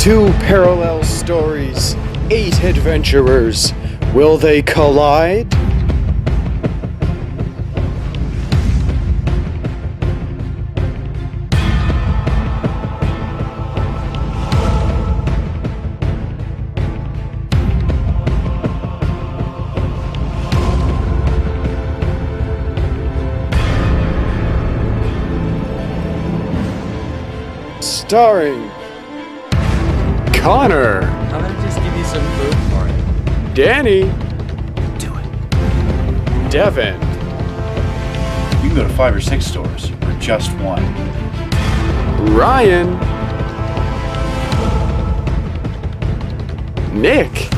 Two parallel stories, 8 adventurers. Will they collide? Starring Connor, How about I just give you some food for it? Danny, Do it. Devin, You can go to 5 or 6 stores, or just one. Ryan, Nick,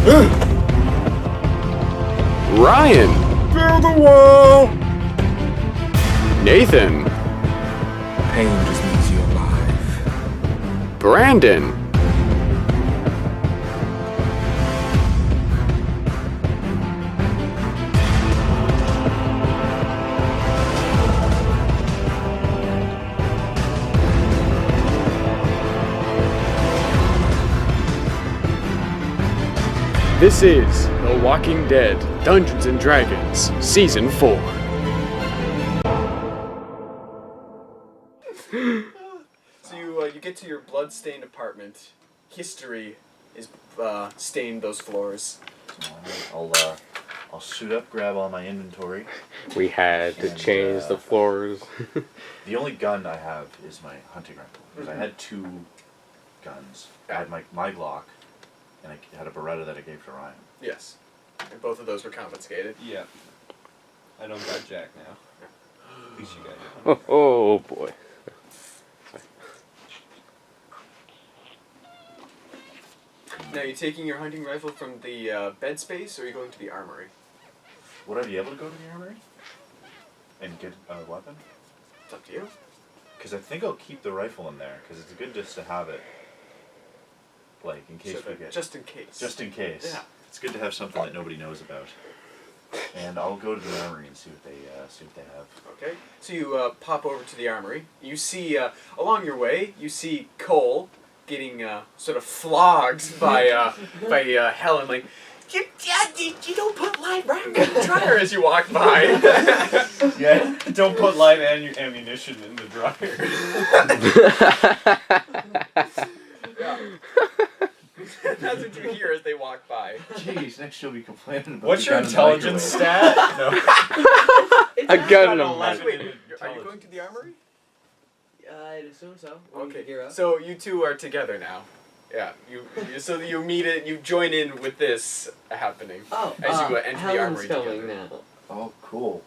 Ryan, Build the wall! Nathan, Pain just means you're alive. Brandon, This is The Walking Dead Dungeons & Dragons Season 4. So you get to your blood-stained apartment. History is stained those floors. I'll suit up, grab all my inventory. We had to And, change the floors. The only gun I have is my hunting rifle. Because I had 2 guns. I had my Glock, and I had a Beretta that I gave to Ryan. Yes. And both of those were confiscated. Yeah. I don't got Jack now. At least you got it. Oh boy. Now, are you taking your hunting rifle from the bed space, or are you going to the armory? Would I be able to go to the armory? And get a weapon? It's up to you. Because I think I'll keep the rifle in there, because it's good just to have it. Like, in case we get... Just in case. Just in case. Yeah. It's good to have something that nobody knows about. And I'll go to the armory and see what they have. Okay. So you pop over to the armory. You see, along your way, you see Cole getting sort of flogged by Helen, like, you don't put live rounds in the dryer as you walk by. Yeah, don't put live ammunition in the dryer. That's what you hear as they walk by. Jeez, next she'll be complaining about What's the your gun in the intelligence microwave. stat? No. A gun in a Wait, microwave. are you going to the armory? I'd assume so. Okay. So you two are together now. Yeah. So you meet it. You join in with this happening. Oh, as you enter the Helen's armory going together. now. Oh, cool.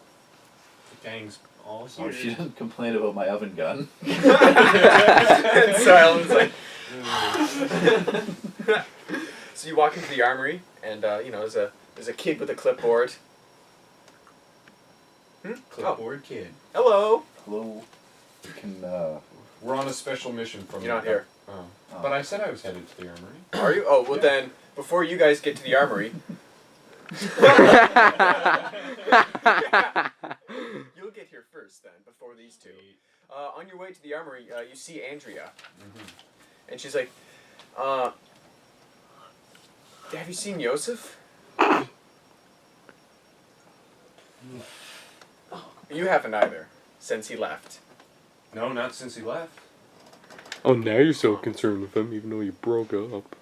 The gang's all Oh, here. she doesn't complain about my oven gun. And so Helen's like. So you walk into the armory, and there's a kid with a clipboard. Clipboard kid. Hello. Hello. You can, We're on a special mission from You're not here. Oh. But I said I was headed to the armory. Are you? Oh, well then, before you guys get to the armory, you'll get here first then, before these two. On your way to the armory, you see Andrea. And she's like, have you seen Yosef? You haven't either, since he left. No, not since he left. Oh, now you're so concerned with him, even though you broke up.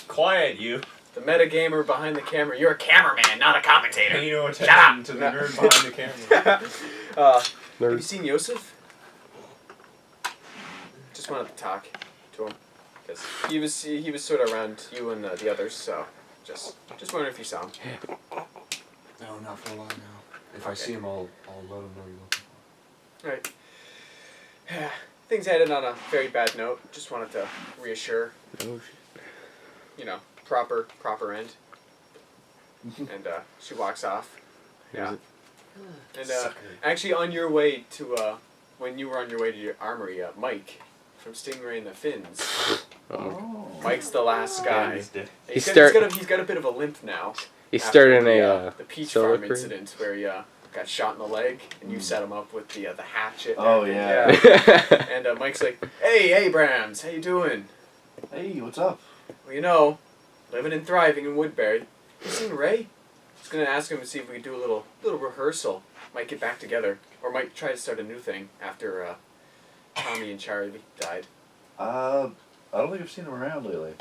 Quiet, you. The metagamer behind the camera. You're a cameraman, not a commentator. Pay no Shut up. attention to the nerd behind the camera. Have you Nerd. seen Yosef? Just wanted to talk to him, because he was sort of around you and the others. So just wondering if you saw him. No, not for a while now. If I see him, I'll let him know you're looking for him. Right. Things ended on a very bad note. Just wanted to reassure. Oh, Proper end. And she walks off. Yeah. And actually, on your way to when you were on your way to your armory, Mike from Stingray and the Finns. oh. Mike's the last guy. He's He's got a bit of a limp now. He after started the a Peach solo Farm career? incident where he got shot in the leg, and you set him up with the hatchet. Oh, and, yeah. And Mike's like, "Hey, Abrams, how you doing? Hey, what's up? Well, you know, living and thriving in Woodbury. You seen Ray? Just gonna ask him to see if we could do a little rehearsal. Might get back together, or might try to start a new thing after Tommy and Charlie died." I don't think I've seen him around lately.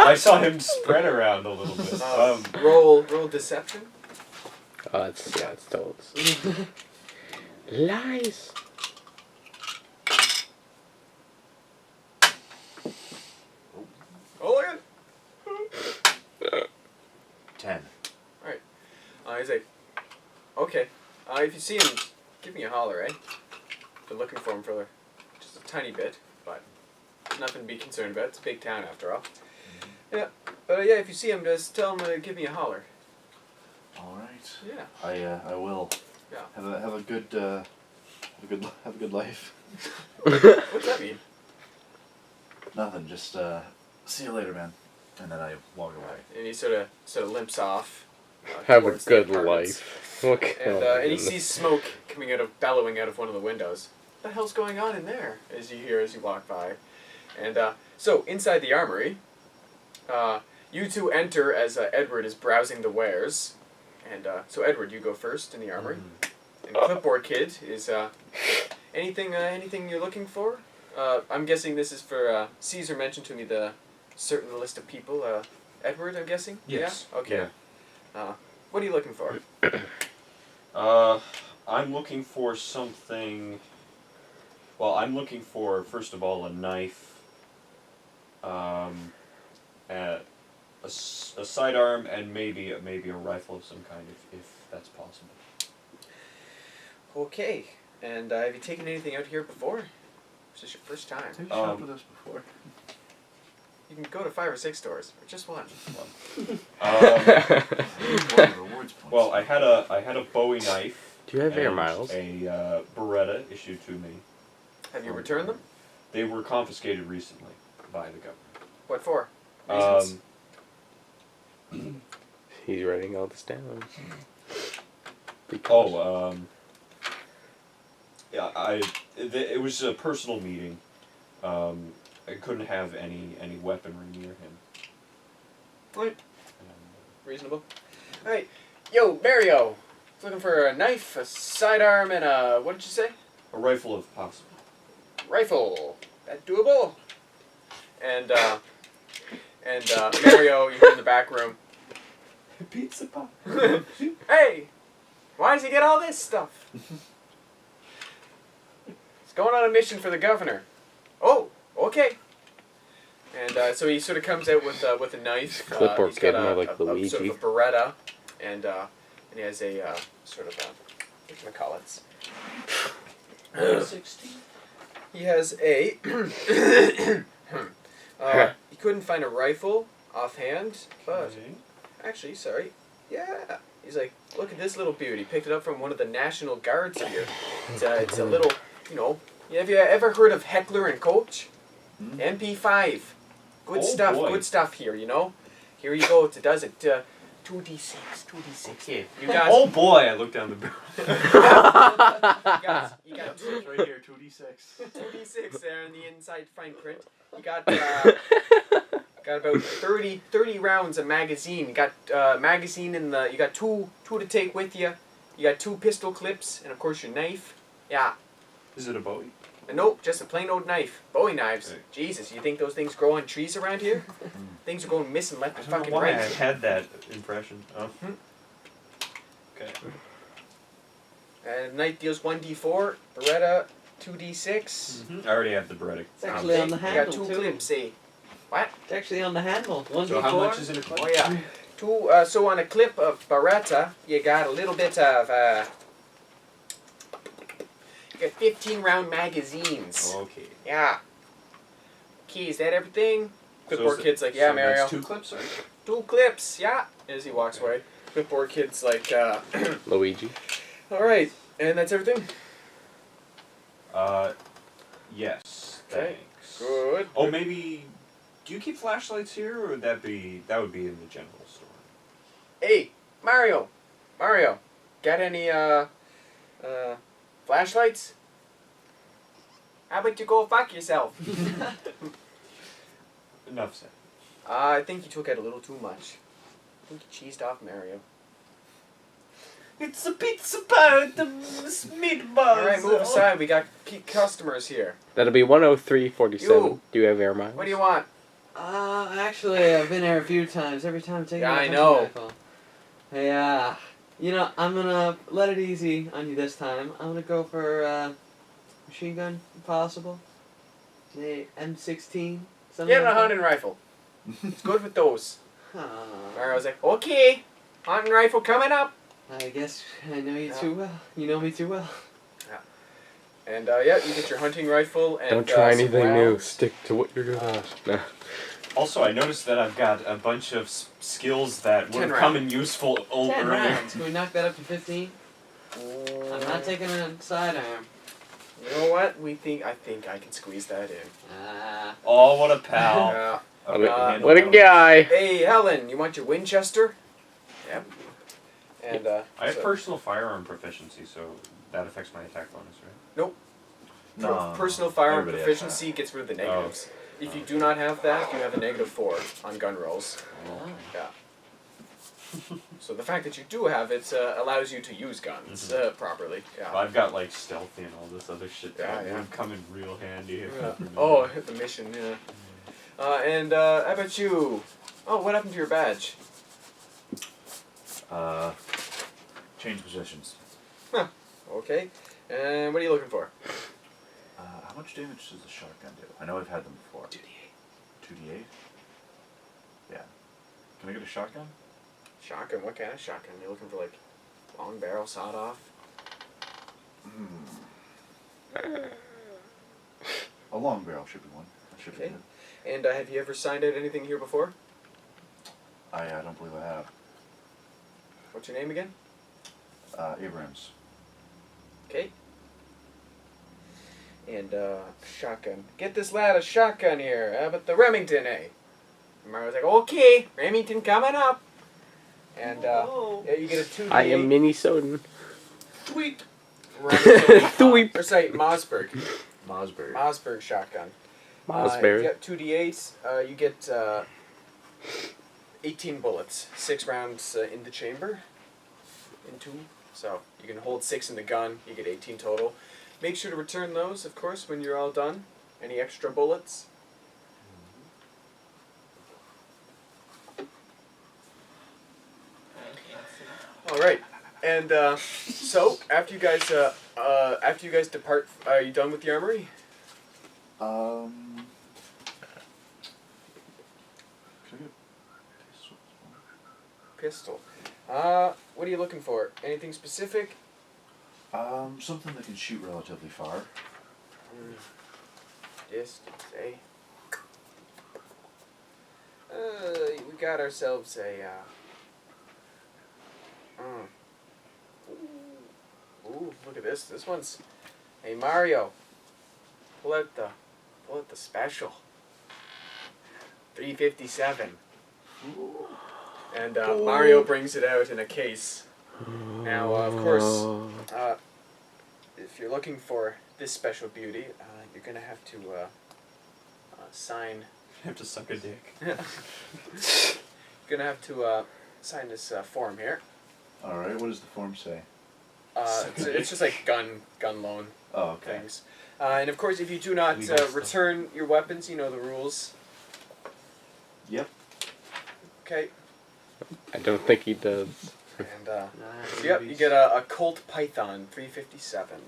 I saw him spread around a little bit. Roll deception. Oh, it's totes. Lies. Oh, yeah. 10. He's like, "Okay. If you see him, give me a holler, eh? Been looking for him for just a tiny bit, but nothing to be concerned about. It's a big town after all. Yeah, but yeah, if you see him, just tell him to give me a holler." All right. Yeah. I will. Yeah. Have a good life. What's that mean? Nothing. Just see you later, man. And then I walk away. And he sort of limps off. Have a towards the good apartments. life. Okay. And he sees smoke bellowing out of one of the windows. What the hell's going on in there? As you walk by. And so inside the armory, you two enter as Edward is browsing the wares. And so Edward, you go first in the armory. And Clipboard Kid is anything you're looking for? I'm guessing this is for Caesar mentioned to me the certain list of people. Edward, I'm guessing. Yes. Yeah? Okay. What are you looking for? I'm looking for something. Well, I'm looking for, first of all, a knife, a sidearm, and maybe a rifle of some kind, if that's possible. Okay. And have you taken anything out here before? Is this your first time? Have you shopped with us before? You can go to 5 or 6 stores, or just one. Rewards points. Well, I had a Bowie knife. Do you have air and miles? A Beretta issued to me. Have you returned them? They were confiscated recently by the government. What for? Reasons? He's writing all this down. Because Yeah, it was a personal meeting. I couldn't have any weaponry near him. Right. Reasonable. Alright. Yo, Mario! Looking for a knife, a sidearm, and a... what did you say? A rifle if possible. Rifle. That doable? And Mario, you're in the back room. Pizza pop. Hey! Why does he get all this stuff? He's going on a mission for the governor. Oh, okay. And so he sort of comes out with a knife. Clipboard He's got Kid, more like sort Luigi. of a Beretta, and he has a sort of what call it? 16. He has a. He couldn't find a rifle offhand, but actually, sorry, yeah. He's like, look at this little beauty. Picked it up from one of the National Guards here. It's a little, you know. Have you ever heard of Heckler and Koch? MP5. Good stuff. Boy. Good stuff here. You know. Here you go. It does it. 2d6. 2d6. Here. You guys. Oh boy! I looked down the barrel. You got two. It's right here, 2d6. 2d6 there in the inside fine print. You got about 30 rounds of magazine. You got magazine in the. You got two to take with you. You got 2 pistol clips and of course your knife. Yeah. Is it a Bowie? Nope, just a plain old knife. Bowie knives. Okay. Jesus, you think those things grow on trees around here? Things are going missing left and I don't fucking know why I right. had that impression. Oh. Okay. Knife deals 1d4. Beretta 2d6. I already have the Beretta. It's actually on the You got handle 2 too. clips, eh? What? It's actually on the handle. 1d4. So how much is it a clip? Oh yeah. 2. So on a clip of Beretta, you got a little bit of. You got 15 round magazines. Okay. Yeah. Okay, is that everything? So Clipboard is Kid's it- like, yeah, so Mario. That's 2 clips, right? 2 clips, yeah. As he walks away. Clipboard Kid's like, Luigi. alright. And that's everything? Yes. Okay. Thanks. Good. Oh, maybe. Do you keep flashlights here, or would that would be in the general store? Hey, Mario. got any flashlights? How about you go fuck yourself? Enough said. I think you took out a little too much. I think you cheesed off Mario. It's a pizza about the meatballs. Alright, move aside. We got customers here. That'll be 103.47. You. Do you have air miles? What do you want? Actually, I've been here a few times. Every time taking Yeah, my I hunting know. rifle. Hey, you know, I'm gonna let it easy on you this time. I'm gonna go for machine gun, if possible. Say M16. Something Get a like that. hunting rifle. It's good with those. Aw. Mario's like, okay, hunting rifle coming up. I guess I know you Yeah. too well. You know me too well. And yeah, you get your hunting rifle and Don't try some anything new. rounds. Stick to what you're good at. Nah. Also, I noticed that I've got a bunch of skills that would 10 have come in useful 10 earlier. rounds. Can we knock that up to 15? I'm not taking a sidearm. You know what? I think I can squeeze that in. Oh, what a pal. Yeah. Okay, handle What a that. guy! Hey, Helen, you want your Winchester? Yep. And I have so- personal firearm proficiency, so that affects my attack bonus, right? No, personal firearm everybody has proficiency gets rid of the negatives. If you do not have that, you have a -4 on gun rolls. Yeah. So the fact that you do have it allows you to use guns properly. Yeah. I've got like stealthy and all this other shit that Yeah. would come in real handy. If Yeah. I remember. Oh, hit the mission. Yeah. And how about you? Oh, what happened to your badge? Change positions. Okay. And what are you looking for? How much damage does the shotgun do? I know I've had them before. 2d8. 2d8? Yeah. Can I get a shotgun? Shotgun. What kind of shotgun? You looking for like long barrel, sawed off? A long barrel should be one. That should Okay. be good. And have you ever signed out anything here before? I don't believe I have. What's your name again? Abrams. Okay. And shotgun. Get this lad a shotgun here. How about the Remington, eh? And Mario's like, okay, Remington coming up. And yeah, you get a 2d8. I am Mini Soden. Tweet. Thweep. Or say Mossberg. Mosberry. Mossberg shotgun. You Mossberry. get 2d8s. You get 18 bullets. 6 rounds in the chamber. In 2. So you can hold 6 in the gun. You get 18 total. Make sure to return those, of course, when you're all done. Any extra bullets? All right. And so after you guys depart, are you done with the armory? Can I get a pistol? Pistol. What are you looking for? Anything specific? Something that can shoot relatively far. Distance, eh? We got ourselves a, Ooh, look at this. This one's... Hey, Mario. Pull out the special. 357. And, Mario brings it out in a case. Now, of course, if you're looking for this special beauty, you're gonna have to sign. I have to suck a dick. You're gonna have to sign this form here. Alright, what does the form say? It's just like gun loan Oh, okay. things. And of course, if you do not Legal stuff. return your weapons, you know the rules. Yep. Okay. I don't think he does. And so yep, you get a Colt Python 357.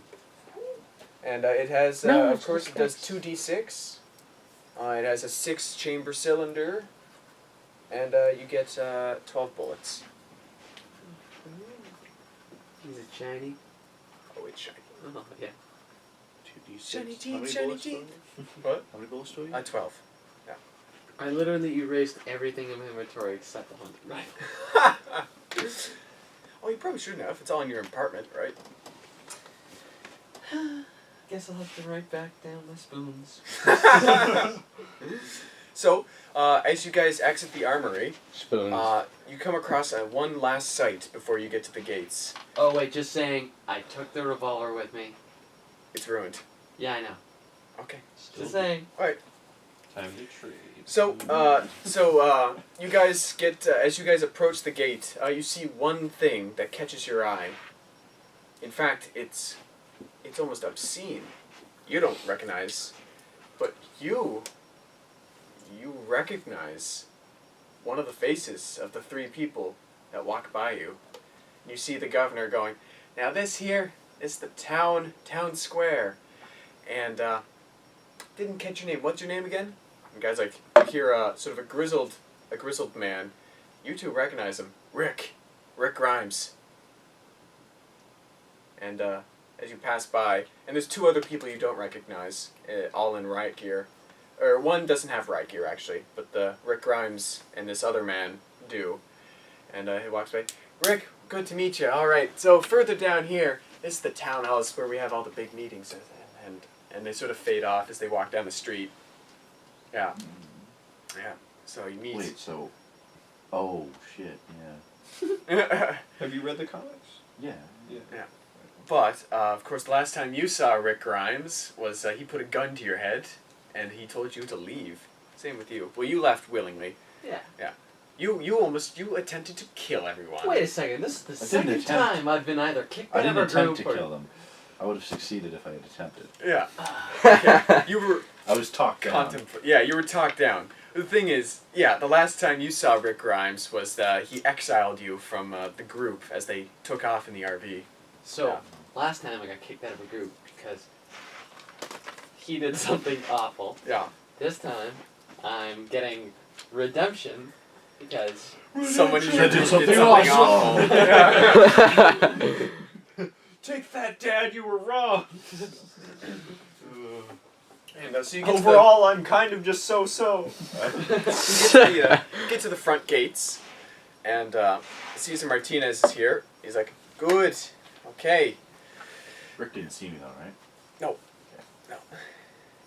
And it has, No, of it's course, it does disgusting. 2d6. It has a 6-chamber cylinder. And you get 12 bullets. Is it shiny? Oh, it's shiny. Oh, yeah. 2d6. Shiny How teeth, many shiny bullets do I teeth. need? What? How many bullets do I need? 12. I literally erased everything in my inventory except the hunting rifle. Oh, you probably shouldn't have. It's all in your apartment, right? Guess I'll have to write back down my spoons. So, as you guys exit the armory, Spoons. you come across one last sight before you get to the gates. Oh wait, just saying, I took the revolver with me. It's ruined. Yeah, I know. Okay. Just saying. Time to trade. So, you guys get as you guys approach the gate, you see one thing that catches your eye. In fact, it's almost obscene. You don't recognize, but you recognize one of the faces of the three people that walk by you. You see the governor going, "Now this here is the town square," and didn't catch your name. What's your name again? And guys, like, you hear sort of a grizzled man. You two recognize him, Rick Grimes. And as you pass by, and there's two other people you don't recognize, all in riot gear. Or one doesn't have riot gear, actually, but the Rick Grimes and this other man do. And he walks by. "Rick, good to meet you. All right, so further down here, this is the townhouse where we have all the big meetings." And they sort of fade off as they walk down the street. Yeah. Yeah. So you meet... Wait, so... Oh, shit, yeah. Have you read the comics? Yeah. But, of course, the last time you saw Rick Grimes was he put a gun to your head, and he told you to leave. Same with you. Well, you left willingly. Yeah. You attempted to kill everyone. Wait a second, this is the I didn't second attempt. time I've been either kicked I out of didn't a group attempt to kill them. I would have succeeded if I had attempted. Yeah. Okay. You were I was talked down. you were talked down. The thing is, the last time you saw Rick Grimes was he exiled you from the group as they took off in the RV. So, Yeah. last time I got kicked out of a group because he did something awful. Yeah. This time, I'm getting redemption because Someone did something awful. Yeah. Take that, Dad. You were wrong. And so you get Overall, I'm kind of just so. get to the front gates, and Cesar Martinez is here. He's like, "Good, okay." Rick didn't see me though, right? No.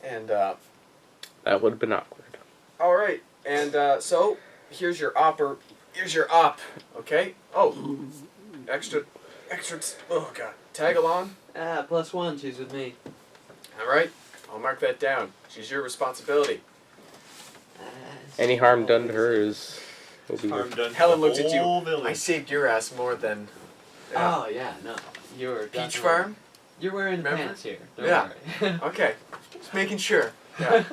And That would have been awkward. all right, and so here's your op. Okay. Oh, extra. Oh god. Tag along. +1, she's with me. All right. I'll mark that down. She's your responsibility. Any harm done to her is... will be Harm done to Helen the looked at you. whole I village. saved your ass more than. Oh, yeah, no. You're Peach definitely- Farm. You're wearing the Remember? pants here. Don't Yeah. worry. Okay, just making sure. Yeah.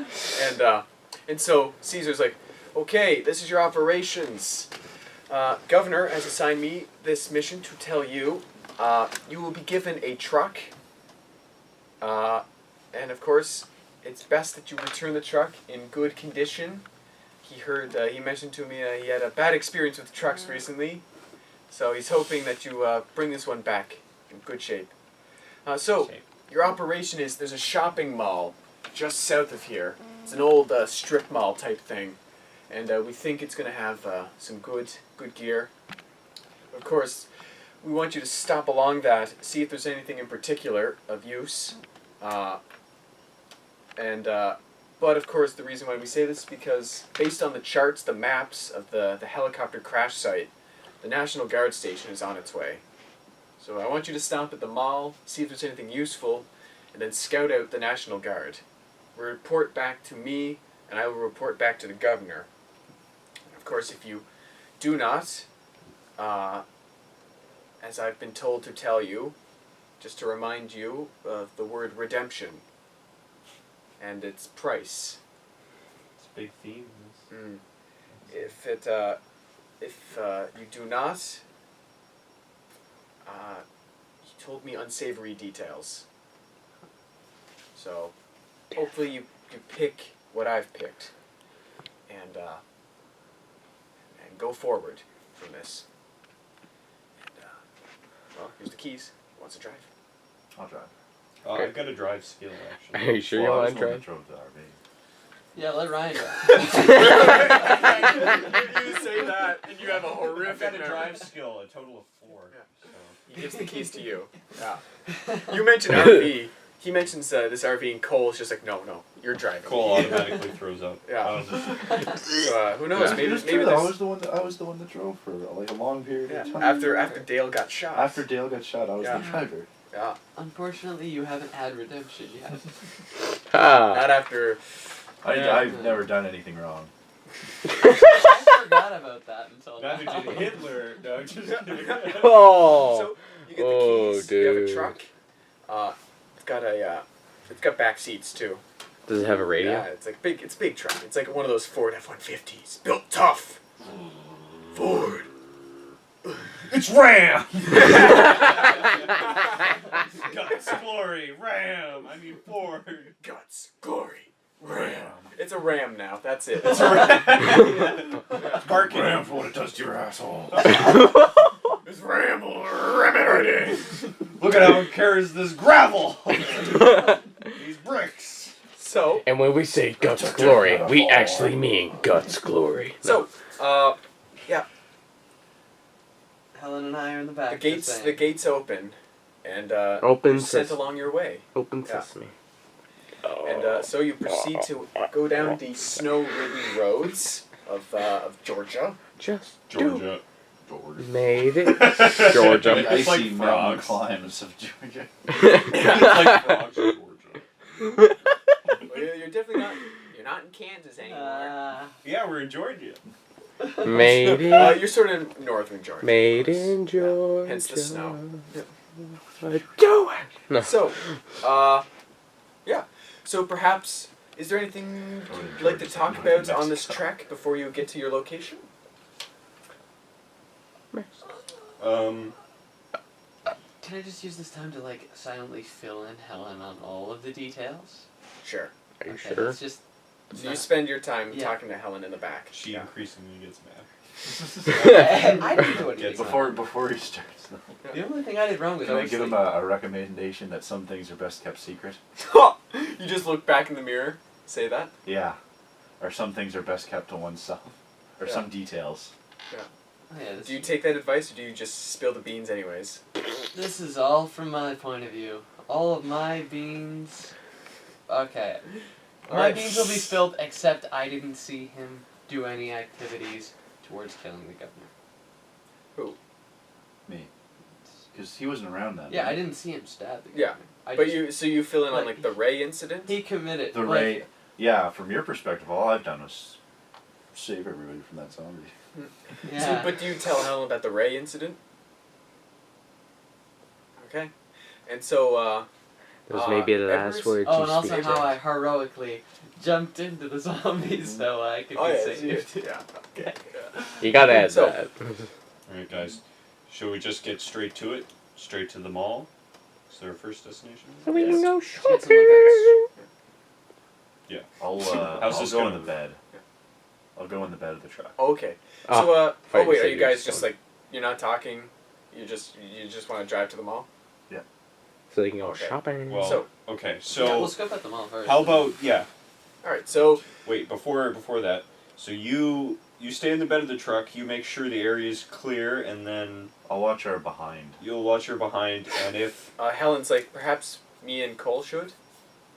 And so Caesar's like, "Okay, this is your operations. Governor has assigned me this mission to tell you. You will be given a truck. And of course, it's best that you return the truck in good condition. He mentioned to me he had a bad experience with trucks recently, so he's hoping that you bring this one back in good shape. So, your operation is, there's a shopping mall just south of here. It's an old strip mall type thing, and we think it's going to have some good gear. Of course, we want you to stop along that, see if there's anything in particular of use. But of course, the reason why we say this is because, based on the charts, the maps of the helicopter crash site, the National Guard station is on its way. So I want you to stop at the mall, see if there's anything useful, and then scout out the National Guard. Report back to me, and I will report back to the governor. Of course, if you do not, as I've been told to tell you, just to remind you of the word redemption and its price. It's a big theme. If you do not, he told me unsavory details. So, hopefully you pick what I've picked, and go forward from this. And well, here's the keys. Who wants to drive? I'll drive. Okay. I've got a drive skill, Are actually. you sure Well, I you was want the to one that try? drove the RV. Yeah, let Ryan drive. You say that, and you have a I've horrific got a memory. drive skill, a total of 4. Yeah. So. He gives the keys to you. Yeah. You mentioned RV. he mentions this RV, and Cole's just like, no, you're driving. Cole automatically throws up. Yeah. Who knows? Yeah, Maybe I there's. was the one that drove for like a long period of time. After Dale got shot. After Dale got shot, I was Yeah. the driver. Yeah. Unfortunately, you haven't had redemption yet. Not after. I've never done anything wrong. I forgot about that until Neither now. did Hitler. No, just kidding. Oh. So you get the keys. You have a truck. It's got back seats too. Does it have a radio? Yeah, it's like big. It's a big truck. It's like one of those Ford F-150s, built tough. Ford. It's Ram! Guts, glory, Ram. I mean Ford. Guts, glory, Ram. It's a Ram now. That's it. It's a Ram. Parking. Ram for what it does to your asshole. It's Ram. Ram it right in. Look at how it carries this gravel. These bricks. So, And when we say Guts Glory, we actually mean Guts Glory. yeah, Helen and I are in the back. the just gates saying. open, and Open you're sent sesame. along your way. Open Yeah. sesame. And so you proceed to go down the snow-ridden roads of Georgia. Just Georgia. made it. Georgia. The It's like icy mountain frogs. climbs of Georgia. It's like frogs in Georgia. Well, you're definitely not. You're not in Kansas anymore. Yeah, we're in Georgia. Made it. You're sort of in northern Georgia. Made in Georgia. Hence the snow. I do it. No. So, yeah. So perhaps, is there anything you'd like to talk about on this trek before you get to your location? Can I just use this time to like silently fill in Helen on all of the details? Sure. Are you Okay, sure? let's just. So you spend your time Yeah. talking to Helen in the back. She Yeah. increasingly gets mad. I didn't do anything. Before he starts, The only thing I did wrong was can I obviously. give him a recommendation that some things are best kept secret? You just look back in the mirror, say that. Yeah. Or some things are best kept to oneself. Or Yeah. some details. Oh, yeah, Do you take that advice, or do you just spill the beans anyways? This is all from my point of view. All of my beans. Okay. My Alright. beans will be spilled, except I didn't see him do any activities towards killing the governor. Me. Because he wasn't around then. Yeah, I didn't see him stab the Yeah, governor. I But just- you fill in on like, like the Ray incident. He committed. The like, Ray. Yeah, from your perspective, all I've done was save everybody from that zombie. Yeah. But do you tell Helen about the Ray incident? Okay. And so, Those may be the Edwards? last words Oh, you and also speak. how I heroically jumped into the zombies so I could oh be yeah, saved. yeah, okay. Yeah. You gotta add So- that. Alright, guys. Shall we just get straight to it? Straight to the mall? Is there a first destination? So we can go Let's get some shopping. I'll How's I'll this go going? in the bed. I'll go in the bed of the truck. Okay. Ah, So, oh right, you wait, are said you you're guys just just going. like you're not talking? You just want to drive to the mall? So they can go Okay. shopping. Well, So- okay, Yeah, so we'll scope at the mall first. how about All right. So wait, before that. So you stay in the bed of the truck, you make sure the area is clear, and then I'll watch our behind. you'll watch your behind, and if Helen's like, perhaps me and Cole should.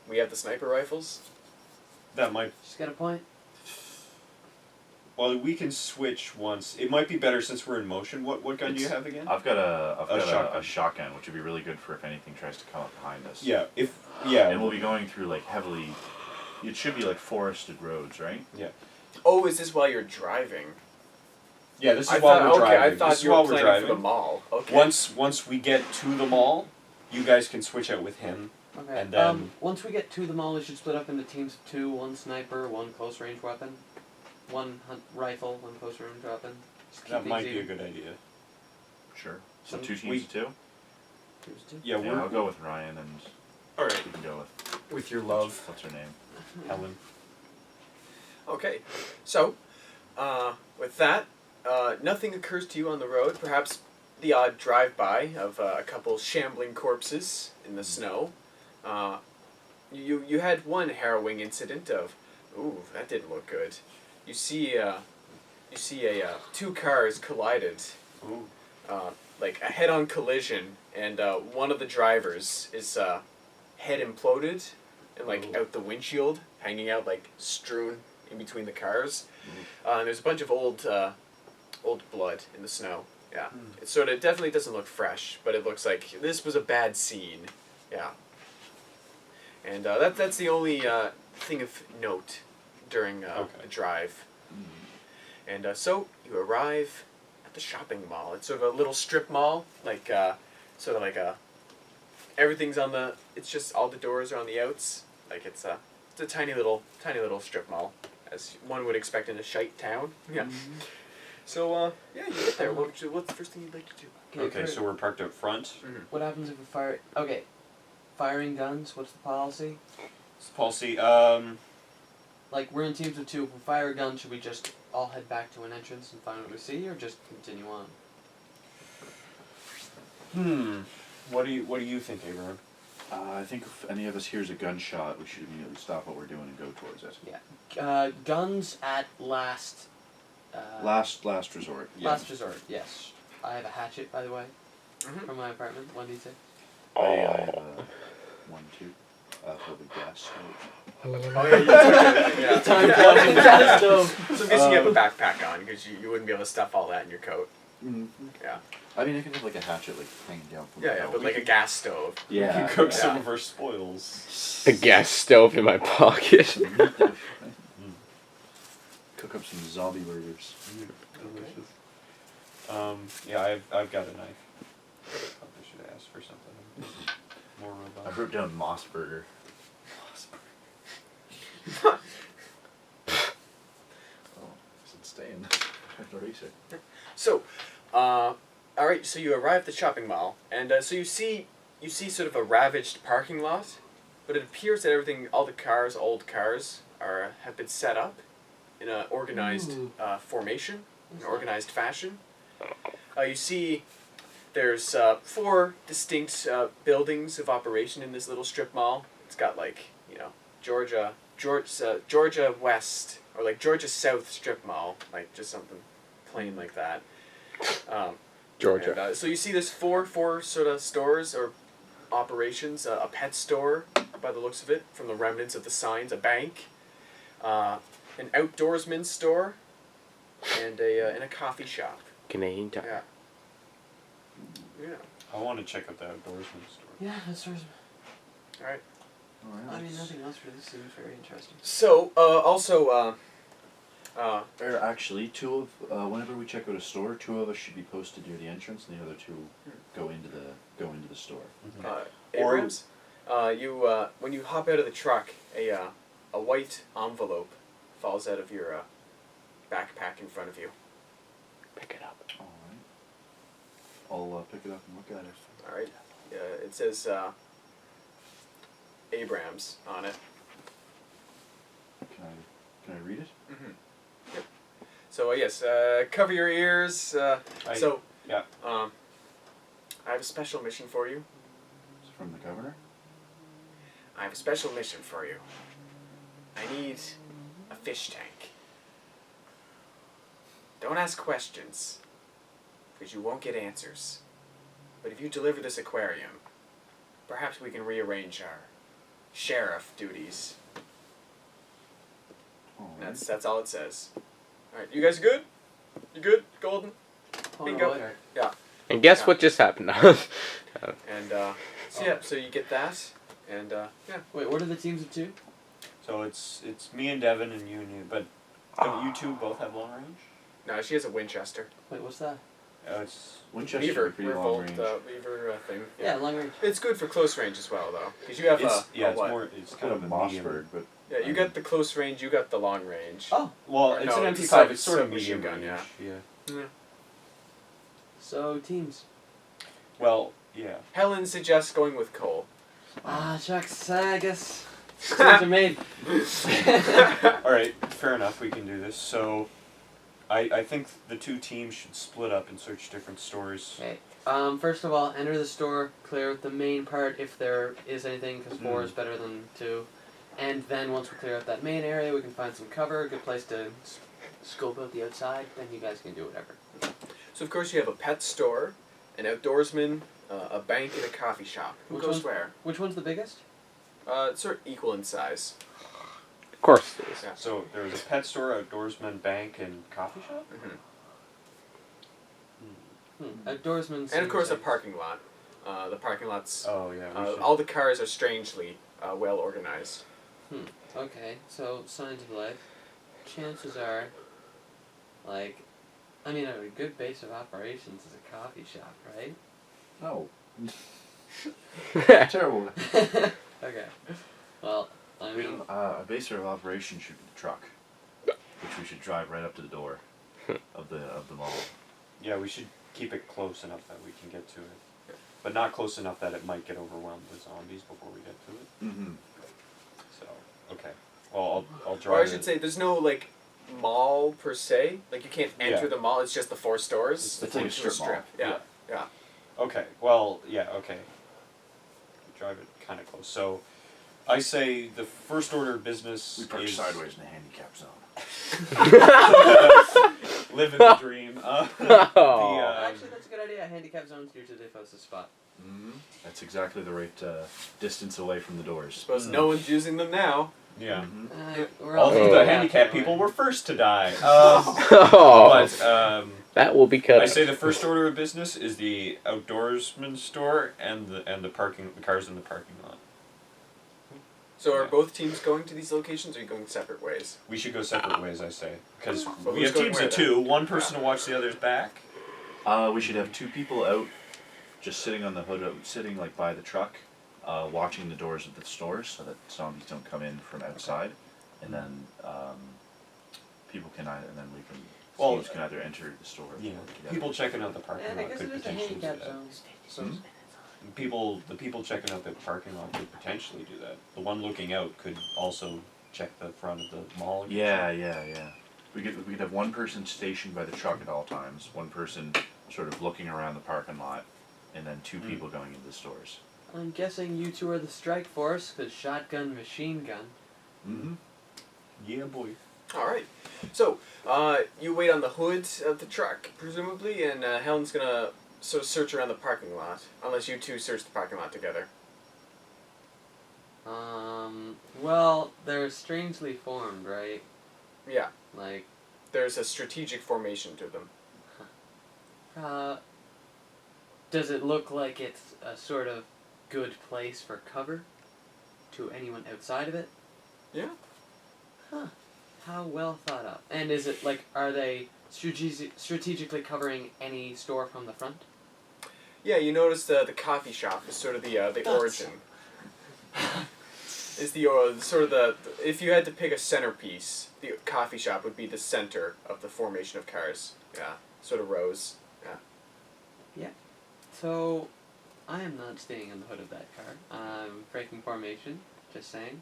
We have the sniper rifles. that might Just got a point. well we can switch once. It might be better since we're in motion. What gun do you It's- have again? I've got shotgun. a shotgun, which would be really good for if anything tries to come up behind us. Yeah, And we'll be going through like heavily. It should be like forested roads, right? Oh, is this while you're driving? Yeah, this is I while thought, we're driving. okay, I thought this is you were while we're planning driving. for the mall. Okay. Once we get to the mall, you guys can switch out with him. Okay. And then- once we get to the mall, we should split up into teams of 2, 1 sniper, 1 close range weapon, 1 rifle, 1 close range weapon. Just keep That things might be a even. good idea. Sure. So Some- 2 teams we- of 2. Teams of 2. Yeah, Yeah, I'll go with Ryan, and all right you can go with with your love, what's her name? Helen. Okay. So, with that, nothing occurs to you on the road. Perhaps the odd drive-by of a couple shambling corpses in the snow. You had one harrowing incident of, ooh, that didn't look good. You see a 2 cars collided, Ooh. like a head-on collision, and one of the drivers is head imploded and like out the windshield, hanging out like strewn in between the cars. And there's a bunch of old blood in the snow. Yeah, it definitely doesn't look fresh, but it looks like this was a bad scene. Yeah. And that's the only thing of note during the drive. And so you arrive at the shopping mall. It's sort of a little strip mall, like sort of like everything's on the. It's just all the doors are on the outs. Like it's a tiny little strip mall, as one would expect in a shite town. Yeah. So yeah, you get there. What's the first thing you'd like to do? Okay, so we're parked up front. What happens if we fire? Okay, firing guns. What's the policy? It's the policy. Like we're in teams of 2. If we fire a gun, should we just all head back to an entrance and find what we see, or just continue on? What do you think, Abraham? I think if any of us hears a gunshot, we should immediately stop what we're doing and go towards it. Yeah. Guns at last. Last resort. Last resort. Yes. I have a hatchet, by the way, from my apartment. 1d6. I have a 1, 2. Probably gas. Oh yeah, you took it. Yeah. Time to gas stove. So I'm guessing you have a backpack on because you wouldn't be able to stuff all that in your coat. Yeah. I mean, I can have like a hatchet like hanging down from the Yeah, belt. but like a gas stove. Yeah. We can cook Yeah. some of our spoils. A gas stove in my pocket. Cook up some zombie burgers. Delicious. Yeah, I've got a knife. Probably should ask for something more I robust. wrote down Moss Burger. Oh, it's staying. Eraser. So, all right. So you arrive at the shopping mall, and so you see sort of a ravaged parking lot, but it appears that everything, all the cars, old cars, have been set up in an organized formation, an organized fashion. You see, there's 4 distinct buildings of operation in this little strip mall. It's got like Georgia West or like Georgia South strip mall, like just something plain like that. Georgia. And, so you see there's four sort of stores or operations. A pet store, by the looks of it, from the remnants of the signs. A bank, an outdoorsman store, and a coffee shop. Canadian Tire. Yeah. Yeah. I want to check out the outdoorsman store. Yeah, that's sort of. All right. I mean, nothing else really seems very interesting. So also. Or actually, 2 of whenever we check out a store, 2 of us should be posted near the entrance, and the other 2 go into the store. Abrams, you when you hop out of the truck, a white envelope falls out of your backpack in front of you. Pick it up. All right. I'll pick it up and look at it. All right. It says Abrams on it. Can I read it? Mm-hmm. Yep. So yes, cover your ears. Yeah. I have a special mission for you. Is it from the governor? I have a special mission for you. I need a fish tank. Don't ask questions, because you won't get answers. But if you deliver this aquarium, perhaps we can rearrange our sheriff duties. All right. That's all it says. All right, you guys good? You good, Golden? Bingo. Oh, Yeah. And guess Yeah. what just happened? And so yeah, so you get that, and yeah. Wait, what are the teams of 2? So it's me and Devin and you, but don't you 2 both have long range? No, she has a Winchester. Wait, what's that? It's Winchester Beaver, pretty long Revolt, range. Beaver thing. Yeah, long range. It's good for close range as well, though, because you have it's what? more it's It's kind of a medium. Mossberg, but Yeah, you got the close range, you got the long range. Oh, Well, Or it's no, an it's MP5. It's sort sort of of machine medium gun, range. Yeah. so teams. Well, yeah. Helen suggests going with Cole. Ah, shucks. I guess teams are made. All right, fair enough. We can do this. So, I think the 2 teams should split up and search different stores. Okay. First of all, enter the store, clear out the main part if there is anything, because 4 is better than 2. And then once we clear out that main area, we can find some cover, a good place to scope out the outside, then you guys can do whatever. So of course you have a pet store, an outdoorsman, a bank, and a coffee shop. Who Which goes one's- where? Which one's the biggest? Sort of equal in size. Of course it is. Yeah. So there was a pet store, outdoorsman, bank, and coffee shop? Mm-hmm. Outdoorsman. And of course, a seems like- parking lot. The parking lot's. Oh, yeah. We should. All the cars are strangely well organized. Okay, so signs of life. Chances are, like, I mean, a good base of operations is a coffee shop, right? No. Terrible. Okay. Well, I mean, A base of operation should be the truck, which we should drive right up to the door of the mall. Yeah, we should keep it close enough that we can get to it. But not close enough that it might get overwhelmed with zombies before we get to it. Mm-hmm. So, okay. Well, I'll Or drive I should it. say, there's no like mall per se. Like you can't enter Yeah. the mall. It's just the 4 stores. It's like a It's strip mall. Yeah. Yeah. Okay, well, yeah, okay. Drive it kind of close. So, I say the first order of business We parked is sideways in a handicap zone. living the dream. Oh. actually, that's a good idea. Handicap zone's usually the closest spot. Mm-hmm. That's exactly the right distance away from the doors. Suppose no one's using them now. Yeah. Mhm. We're All all of the Oh. handicapped people were first to die. Oh, But that will be cut. I say the first order of business is the outdoorsman store and the cars in the parking lot. So are Yeah. both teams going to these locations, or are you going separate ways? We should go separate ways, I say, because But we who's have going teams where, of then? 2. One person to watch the others back. We should have 2 people out, just sitting on the hood, sitting like by the truck, watching the doors of the stores so that zombies don't come in from outside, and then people can either, and then we can. Well, teams can either enter the store. Yeah, together. people checking out the parking And I lot guess could it is a potentially do handicap that. zone. So Hmm? The people checking out the parking lot could potentially do that. The one looking out could also check the front of the mall. Yeah. We could have one person stationed by the truck at all times, one person sort of looking around the parking lot, and then 2 people going into the stores. I'm guessing you 2 are the strike force, because shotgun, machine gun. Mm-hmm. Yeah, boy. All right. So you wait on the hood of the truck, presumably, and Helen's gonna sort of search around the parking lot, unless you 2 search the parking lot together. Well, they're strangely formed, right? Yeah. Like, There's a strategic formation to them. does it look like it's a sort of good place for cover to anyone outside of it? Yeah. Huh. How well thought out. And is it, like, are they strategically covering any store from the front? Yeah, you notice the coffee shop is sort of the origin. Is the sort of the if you had to pick a centerpiece, the coffee shop would be the center of the formation of cars. Yeah, sort of rows. Yeah. So, I am not staying on the hood of that car. I'm breaking formation, just saying.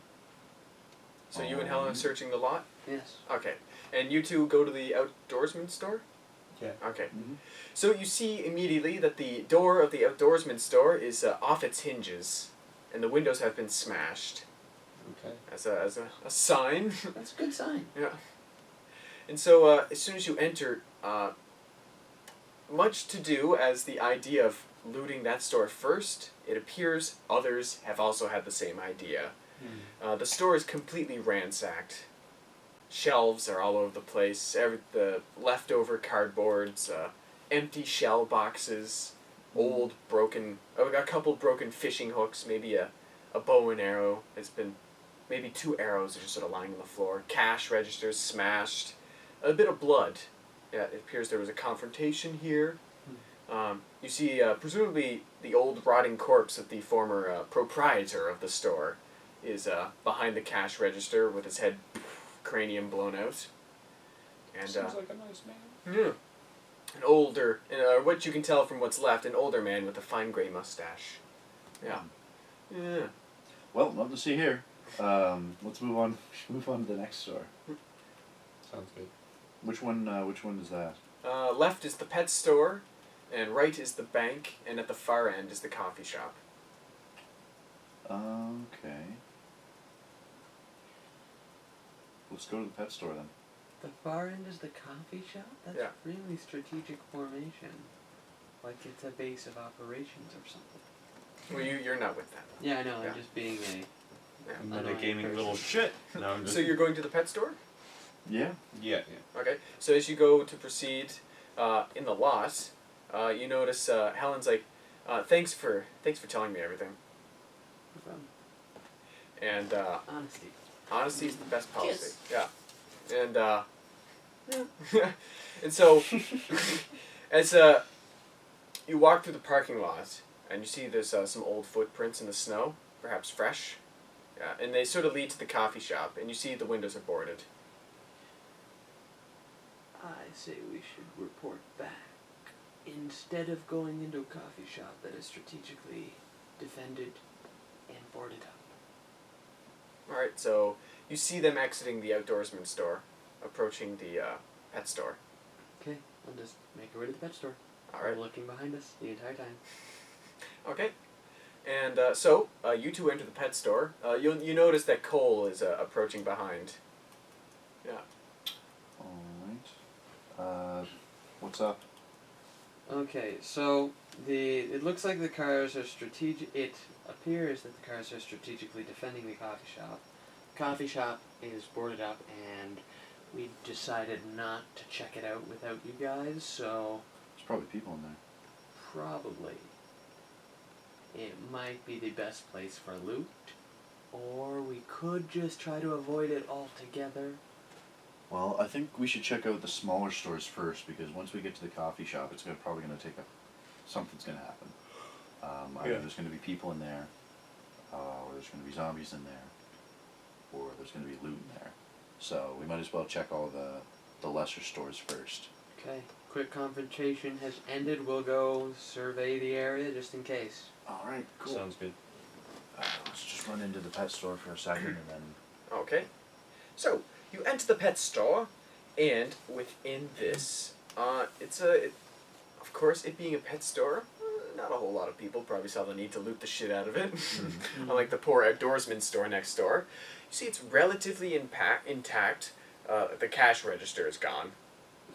So you and Helen are searching the lot. Yes. Okay, and you 2 go to the outdoorsman store. Yeah. Okay. Mhm. So you see immediately that the door of the outdoorsman store is off its hinges, and the windows have been smashed Okay. as a sign. That's a good sign. Yeah. And so as soon as you enter, much to do as the idea of looting that store first, it appears others have also had the same idea. The store is completely ransacked. Shelves are all over the place. The leftover cardboards, empty shell boxes, old broken, a couple broken fishing hooks, maybe a bow and arrow has been, maybe 2 arrows are just sort of lying on the floor. Cash registers smashed. A bit of blood. Yeah, it appears there was a confrontation here. You see, presumably, the old rotting corpse of the former proprietor of the store is behind the cash register with his head cranium blown out. And Seems like a nice man. yeah, an older, what you can tell from what's left, an older man with a fine gray mustache. Yeah. Yeah. Well, nothing to see here. Let's move on. Move on to the next store. Sounds good. Which one is that? Left is the pet store, and right is the bank, and at the far end is the coffee shop. Okay. Let's go to the pet store then. The far end is the coffee shop? That's Yeah. really strategic formation. Like it's a base of operations or something. Well, you're not with them. Yeah, I know. Yeah. I'm just being a Metagaming little shit. No, I'm just. So you're going to the pet store? Yeah. Yeah. Okay. So as you go to proceed in the lot, you notice Helen's like, thanks for telling me everything. And Honesty. honesty is the best policy. Kiss. Yeah. And and so as you walk through the parking lot and you see there's some old footprints in the snow, perhaps fresh. Yeah, and they sort of lead to the coffee shop, and you see the windows are boarded. I say we should report back. Instead of going into a coffee shop that is strategically defended and boarded up. Alright, so you see them exiting the outdoorsman store, approaching the pet store. Okay, I'll just make our way to the pet store. Alright. We're looking behind us the entire time. Okay. And so you two enter the pet store. You notice that Cole is approaching behind. Yeah. Alright. What's up? Okay, so it looks like the cars are strategic. It appears that the cars are strategically defending the coffee shop. The coffee shop is boarded up, and we decided not to check it out without you guys. So There's probably people in there. probably it might be the best place for loot, or we could just try to avoid it altogether. Well, I think we should check out the smaller stores first, because once we get to the coffee shop, it's probably going to take something's going to happen. Either there's going to be people in there, or there's going to be zombies in there, or there's going to be loot in there. So we might as well check all the lesser stores first. Okay, quick confrontation has ended. We'll go survey the area just in case. Alright, cool. Sounds good. Let's just run into the pet store for a second and then... Okay. So you enter the pet store, and within this, of course, it being a pet store, not a whole lot of people probably saw the need to loot the shit out of it. Unlike the poor outdoorsman store next door. You see it's relatively intact. The cash register is gone.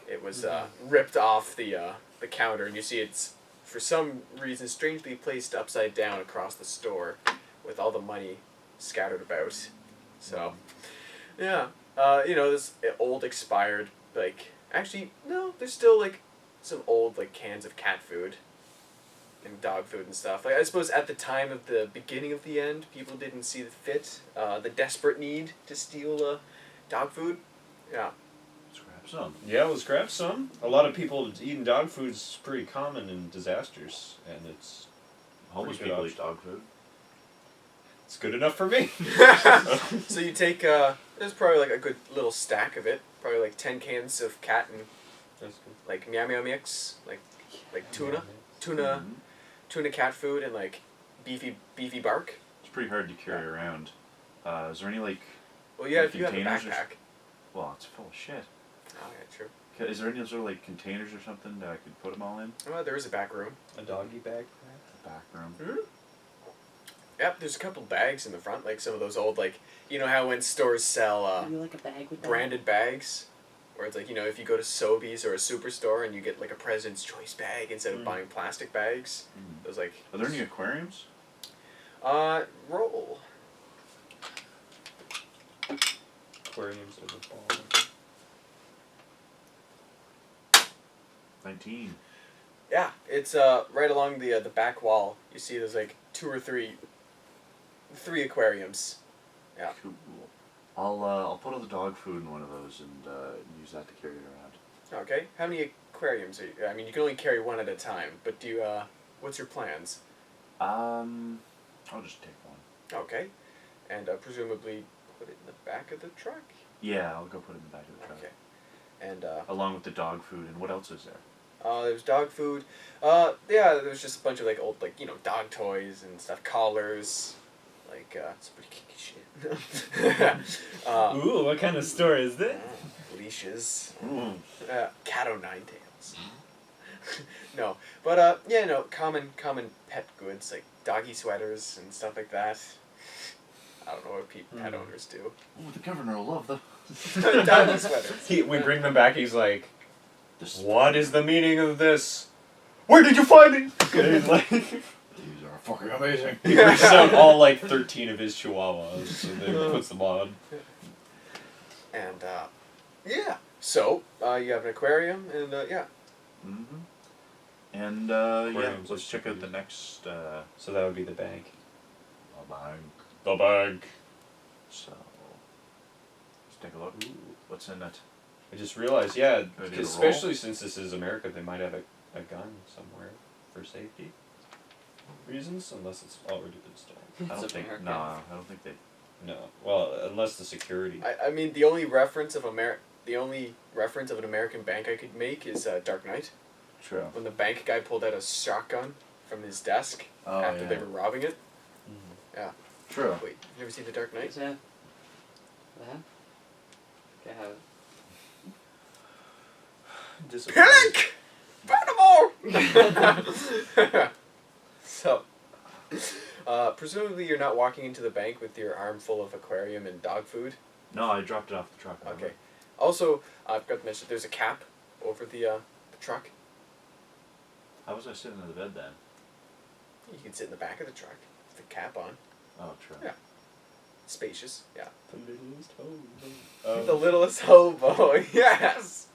It was ripped off the counter, and you see it's, for some reason, strangely placed upside down across the store with all the money scattered about. So, yeah. This old expired, actually, no, there's still, some old, cans of cat food and dog food and stuff. I suppose at the time of the beginning of the end, people didn't see the desperate need to steal dog food. Yeah. Let's grab some. Yeah, let's grab some. A lot of people eating dog food is pretty common in disasters, and it's Homeless pretty good people eat dog food. It's good enough for me. So you take, there's probably a good little stack of it. Probably 10 cans of cat and That's good. meow meow mix, tuna, Mhm. tuna cat food and beefy bark. It's pretty hard to carry around. Is there any Well, yeah, Like if you have a containers or backpack. well, it's full of shit. Oh yeah, true. Is there any sort of containers or something that I could put them all in? Well, there is a back room. A doggy bag, The back room. Hmm? Yep, there's a couple bags in the front, some of those old you know how when stores sell Would you like a bag with that? branded bags, where it's if you go to Sobeys or a superstore and you get a President's Choice bag instead of buying plastic bags. Mm. Those Are there any aquariums? roll. aquariums of the ball. 19. Yeah, it's right along the back wall. You see there's 2 or 3 aquariums. Yeah. Cool. I'll put all the dog food in one of those and use that to carry it around. Okay. How many aquariums are you? I mean, you can only carry one at a time. But do you? What's your plans? I'll just take one. Okay. And presumably put it in the back of the truck. Yeah, I'll go put it in the back of the truck. Okay. And Along with the dog food, and what else is there? there's dog food. Yeah, there's just a bunch of old dog toys and stuff, collars. It's pretty kinky shit. Ooh, what kind of store is this? Leashes. Mm. Cat O' 9 tails. No, but common pet goods doggy sweaters and stuff like that. I don't know what pet owners do. Ooh, the governor will love the... Doggy sweaters. We bring them back. He's like, This "What is the meaning of this? Where did you find it?" And he's like, These are fucking amazing. He brings out all like 13 of his chihuahuas, and then puts them on. And yeah. So you have an aquarium, and yeah. Mm-hmm. And yeah, Aquariums let's are check out stupid. the next So that would be the bank. bank. The bank. So let's take a look. What's in it? I just realized, yeah, Ready to especially since this is America, they might have a gun somewhere for safety reasons, unless it's already been stolen. I don't It's think. America. Nah, I don't think they. No, well, unless the security. I mean, the only reference of the only reference of an American bank I could make is Dark Knight, True. when the bank guy pulled out a shotgun from his desk Oh after yeah. they were robbing it. True. Wait, you never seen The Dark Knight? What's that? That? Okay, I have it. Panic! Furthermore! So, presumably you're not walking into the bank with your arm full of aquarium and dog food. No, I dropped it off the truck. remember? Okay. Also, I forgot to mention, there's a cap over the truck. How was I sitting in the bed then? You can sit in the back of the truck with the cap on. Oh, true. Yeah. Spacious, yeah. The littlest The littlest hobo, yes!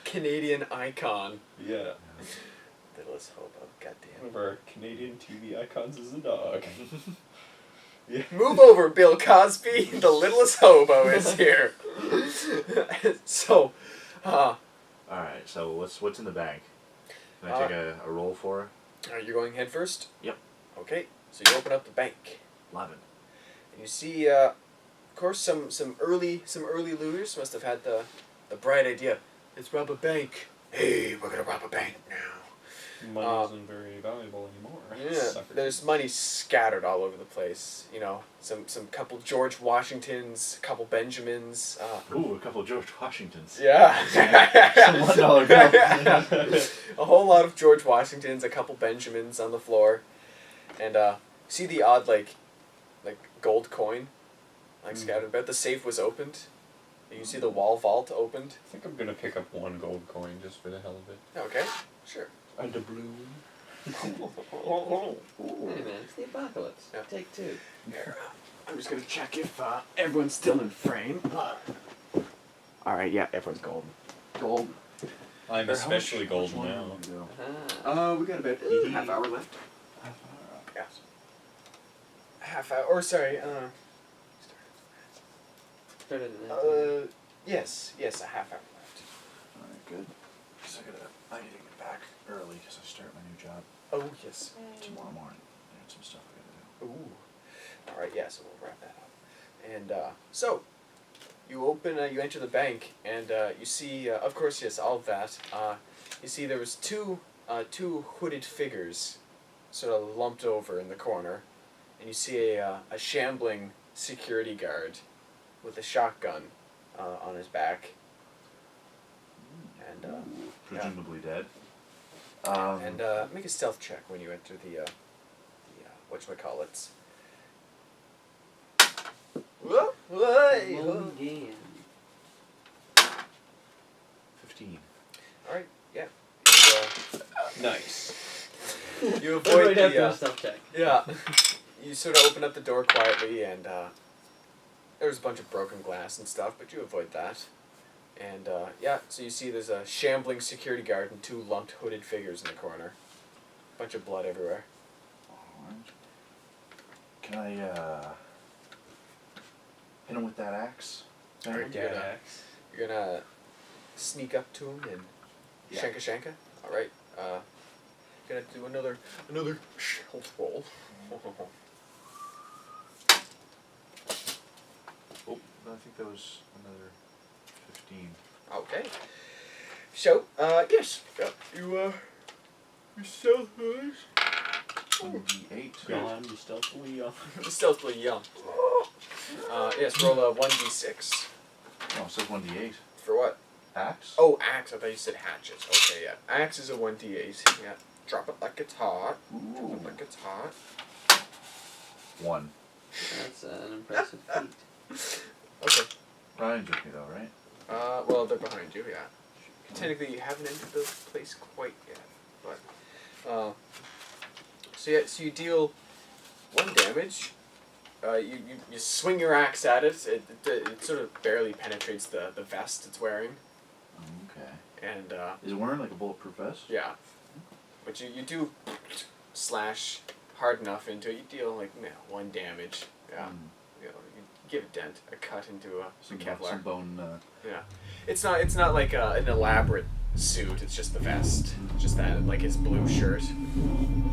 Canadian icon. Yeah. Littlest hobo, One goddamn. of our Canadian TV icons is a dog. Yeah. Move over, Bill Cosby. The littlest hobo is here. So, All right. So what's in the bank? Can I take a roll for it? are you going head first? Yep. Okay, so you open up the bank. 11. And you see, of course, some early looters must have had the bright idea. Let's rob a bank. Hey, we're gonna rob a bank now. Money isn't very valuable anymore. Yeah, Suckers. there's money scattered all over the place. You know, some couple George Washingtons, couple Benjamins. Ooh, a couple of George Washingtons. Yeah. Some $1 bill. A whole lot of George Washingtons, a couple Benjamins on the floor, and see the odd like gold coin, like scattered about. The safe was opened. You see the wall vault opened. I think I'm gonna pick up one gold coin just for the hell of it. Okay, sure. And a balloon. Hey man, it's the apocalypse. Yeah. Take two. Here, I'm just gonna check if everyone's still in frame. All right, yeah, everyone's golden. Gold. I'm especially golden now. Ah. We got about half hour left. Yeah. Half hour, or sorry, Started in that. yes, a half hour left. Alright, good. Because I need to get back early because I start my new job Oh, yes. tomorrow morning. There's some stuff I gotta do. Ooh. All right, yeah, so we'll wrap that up. And so, you open, you enter the bank, and you see, of course, yes, all of that. You see there was two hooded figures sort of lumped over in the corner, and you see a shambling security guard with a shotgun on his back. And Presumably dead. and make a stealth check when you enter the whatchamacallits. Whoa! Oh, yeah. 15. Alright, yeah. Nice. You Right avoid after a the stealth check. yeah. You sort of open up the door quietly, and there's a bunch of broken glass and stuff, but you avoid that. And yeah, so you see there's a shambling security guard and two lumped hooded figures in the corner. Bunch of blood everywhere. Alright. Can I hit him with that axe? Alright, Yeah. you're gonna sneak up to him and Yeah. shanka. Alright, gonna do another stealth roll. Oh, I think that was another 15. Okay. So, yes, you stealth rolls. 1d8. Gone, you stealthily Stealthily young. Yes, roll a 1d6. Oh, it says 1d8. For what? Axe? Oh, axe. I thought you said hatchet. Okay, yeah. Axe is a 1d8. Yeah. Drop it like it's hot. Drop Ooh. it like it's hot. 1. That's an impressive feat. Okay. Ryan's with me though, right? Well, they're behind you, yeah. Technically, you haven't entered the place quite yet. But, So you deal 1 damage. You swing your axe at it. It sort of barely penetrates the vest it's wearing. Okay. And Is it wearing like a bulletproof vest? yeah, but you do slash hard enough into it. You deal like 1 damage. Yeah, you give a dent, a cut into the Some Kevlar. bone. Yeah, it's not like an elaborate suit. It's just the vest, just that like his blue shirt.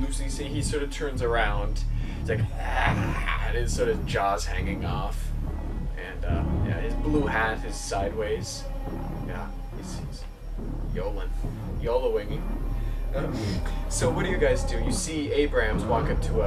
Lucy, see, he sort of turns around. It's like and his sort of jaws hanging off, and yeah, his blue hat is sideways. Yeah, he's YOLOing. So what do you guys do? You see Abrams walk up to